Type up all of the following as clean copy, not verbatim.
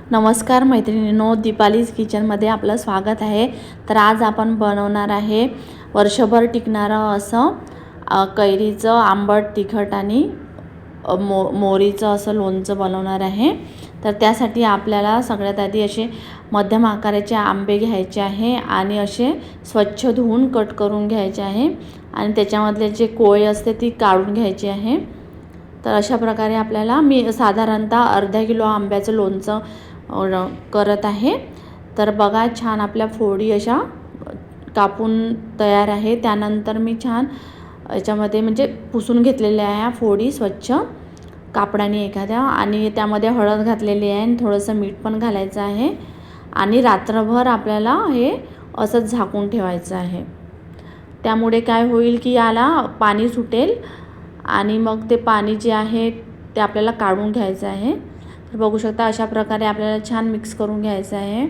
नमस्कार मैत्रिणींनो, दीपालीज किचनमध्ये आपलं स्वागत आहे। तर आज आपण बनवणार आहे वर्षभर टिकणारं असं कैरीचं आंबट तिखट आणि मोहरीचं असं लोणचं बनवणार आहे। तर त्यासाठी आपल्याला सगळ्यात आधी असे मध्यम आकाराचे आंबे घ्यायचे आहे आणि असे स्वच्छ धुवून कट करून घ्यायचे आहे आणि त्याच्यामधले जे कोय असते ती काढून घ्यायची आहे। तर अशा प्रकारे आपल्याला मी साधारणतः अर्धा किलो आंब्याचं लोणचं करत आहे। तर बघा, छान आपल्या फोडी अशा कापून तयार आहे। त्यानंतर मी छान याच्यामध्ये म्हणजे पुसून घेतलेल्या आहे फोडी स्वच्छ कापडाने एखाद्या, आणि त्यामध्ये हळद घातलेली आहे आणि थोडंसं मीठ पण घालायचं आहे आणि रात्रभर आपल्याला हे असंच झाकून ठेवायचं आहे। त्यामुळे काय होईल की याला पाणी सुटेल आणि मग ते पाणी जे आहे ते आपल्याला काढून घ्यायचं आहे। तर बघू शकता अशा प्रकारे आपल्याला छान मिक्स करून घ्यायचं आहे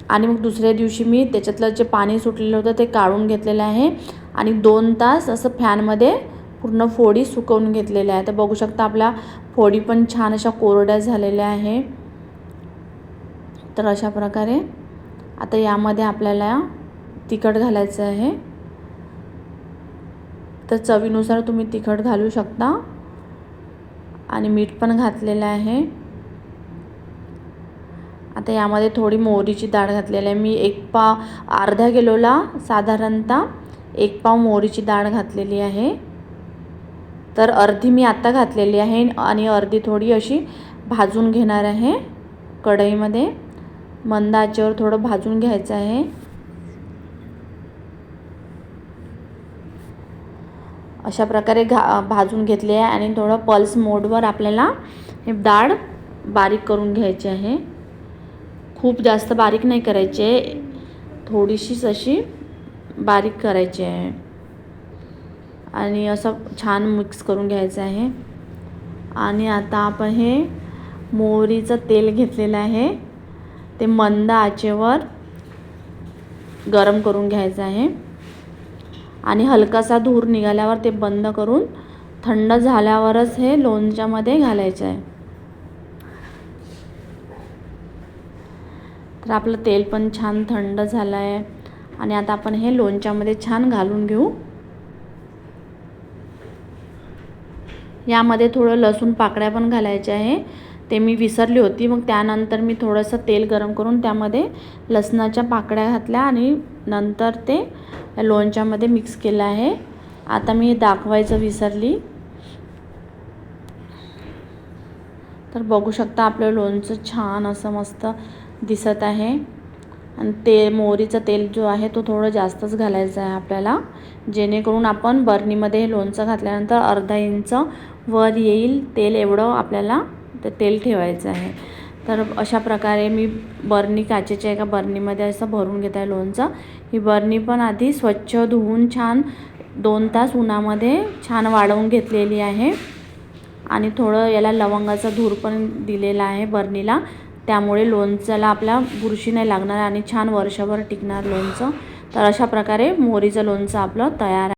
आणि मग दुसऱ्या दिवशी मी त्याच्यातलं जे पाणी सुटलेलं होतं ते काढून घेतलेलं आहे आणि 2 तास असं फॅनमध्ये पूर्ण फोडी सुकवून घेतलेल्या आहे। तर बघू शकता आपल्या फोडी पण छान अशा कोरड्या झालेल्या आहे। तर अशा प्रकारे आता यामध्ये आपल्याला तिखट घालायचं आहे। तर चवीनुसार तुम्ही तिखट घालू शकता आणि मीठ पण घातलेलं आहे। आता यामध्ये थोडी मोहरीची डाळ घातलेली आहे। मी अर्धा किलोला साधारणतः 1 पाव मोहरीची डाळ घातलेली आहे। तर अर्धी मी आता घातलेली आहे आणि अर्धी थोडी अशी भाजून घेणार आहे कढईमध्ये। मंद आचेवर थोडं भाजून घ्यायचं आहे। अशा प्रकारे भाजून घेतले आहे आणि थोडं पल्स मोडवर आपल्याला हे डाळ बारीक करून घ्यायची आहे। खूप जास्त बारीक नाही करायची आहे, थोडीशीच अशी बारीक करायची आहे आणि असं छान मिक्स करून घ्यायचं आहे। आणि आता आपण हे मोहरीचं तेल घेतलेलं आहे ते मंद आचेवर गरम करून घ्यायचं आहे आणि हलकासा धूर निघाल्यावर ते बंद करून थंड झाल्यावरच हे लोणच्यामध्ये घालायचं आहे। तर आपलं तेल पण छान थंड झालं आहे आणि आता आपण हे लोणच्यामध्ये छान घालून घेऊ। यामध्ये थोडं लसूण पाकळ्या पण घालायचे आहे, ते मी विसरली होती। मग त्यानंतर मी थोडंसं तेल गरम करून त्यामध्ये लसणाच्या पाकळ्या घातल्या आणि नंतर ते लोणच्यामध्ये मिक्स केलं आहे। आता मी दाखवायचं विसरली। तर बघू शकता आपलं लोणचं छान असं मस्त दिसत आहे आणि ते मोहरीचं तेल जो आहे तो थोडं जास्तच घालायचं आहे आपल्याला, जेणेकरून आपण बर्नीमध्ये हे लोणचं घातल्यानंतर अर्धा इंच वर येईल तेल एवढं आपल्याला ते तेल ठेवायचं आहे। तर अशा प्रकारे मी बर्नी काचेच्या एका बर्नीमध्ये असं भरून घेत आहे लोणचं। ही बर्नी पण आधी स्वच्छ धुवून छान 2 तास उन्हामध्ये छान वाळवून घेतलेली आहे आणि थोडं याला लवंगाचा धूर पण दिलेला आहे बर्नीला, त्यामुळे लोणच्याला आपल्या बुरशी नाही लागणार आणि छान वर्षभर टिकणार लोणचं। तर अशा प्रकारे मोहरीचं लोणचं आपलं तयार आहे।